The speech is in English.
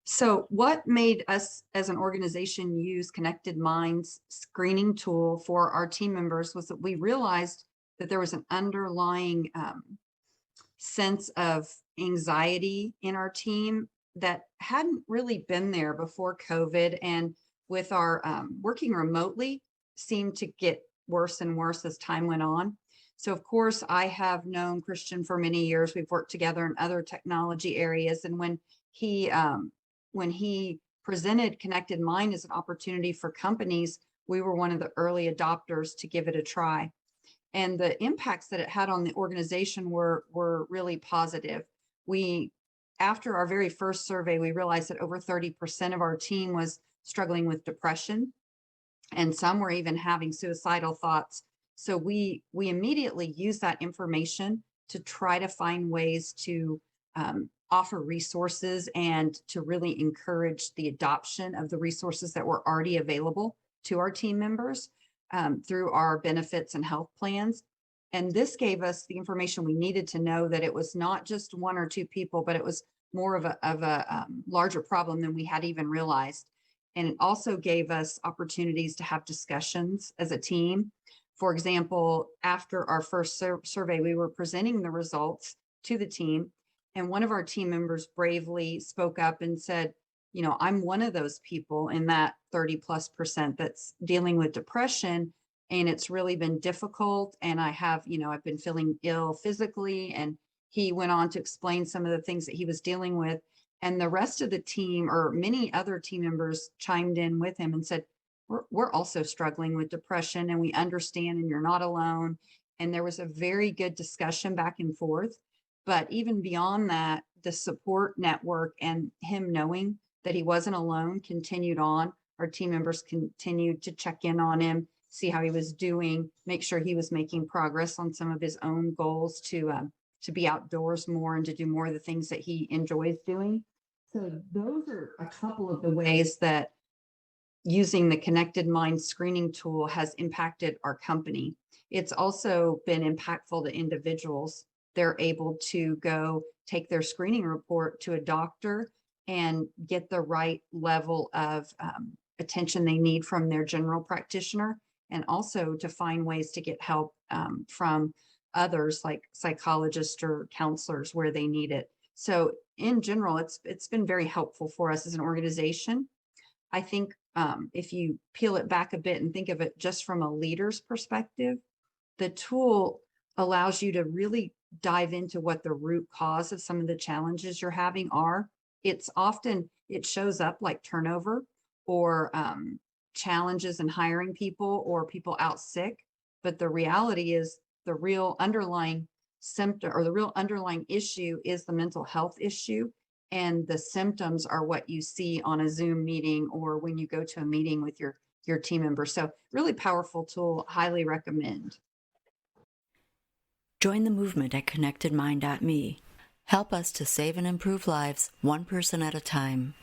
So, what made us as an organization use Connected Minds screening tool for our team members was that we realized that there was an underlying sense of anxiety in our team that hadn't really been there before COVID. And with our working remotely, seemed to get worse and worse as time went on. So, of course, I have known Christian for many years. We've worked together in other technology areas. And he when he presented Connected Mind as an opportunity for companies, we were one of the early adopters to give it a try. And the impacts that it had on the organization were really positive. We After our very first survey, we realized that over 30% of our team was struggling with depression, and some were even having suicidal thoughts. So we immediately used that information to try to find ways to offer resources and to really encourage the adoption of the resources that were already available to our team members through our benefits and health plans. And this gave us the information we needed to know that it was not just one or two people, but it was more of a larger problem than we had even realized. And it also gave us opportunities to have discussions as a team. For example, after our first survey, we were presenting the results to the team, and one of our team members bravely spoke up and said, I'm one of those people in that 30+% that's dealing with depression, and it's really been difficult. And I've been feeling ill physically. And he went on to explain some of the things that he was dealing with. And the rest of the team, or many other team members, chimed in with him and said, we're also struggling with depression, and we understand, and you're not alone. And there was a very good discussion back and forth. But even beyond that, the support network and him knowing that he wasn't alone continued on. Our team members continued to check in on him, see how he was doing, make sure he was making progress on some of his own goals to be outdoors more and to do more of the things that he enjoys doing. So those are a couple of the ways that using the Connected Mind screening tool has impacted our company. It's also been impactful to individuals. They're able to go take their screening report to a doctor and get the right level of attention they need from their general practitioner, and also to find ways to get help from others like psychologists or counselors where they need it. So in general, it's been very helpful for us as an organization. I think if you peel it back a bit and think of it just from a leader's perspective, the tool allows you to really dive into what the root cause of some of the challenges you're having are. It shows up like turnover or challenges in hiring people or people out sick. But the reality is the real underlying symptom, or the real underlying issue, is the mental health issue. And the symptoms are what you see on a Zoom meeting or when you go to a meeting with your team members. So really powerful tool, highly recommend. Join the movement at connectedmind.me. Help us to save and improve lives, one person at a time.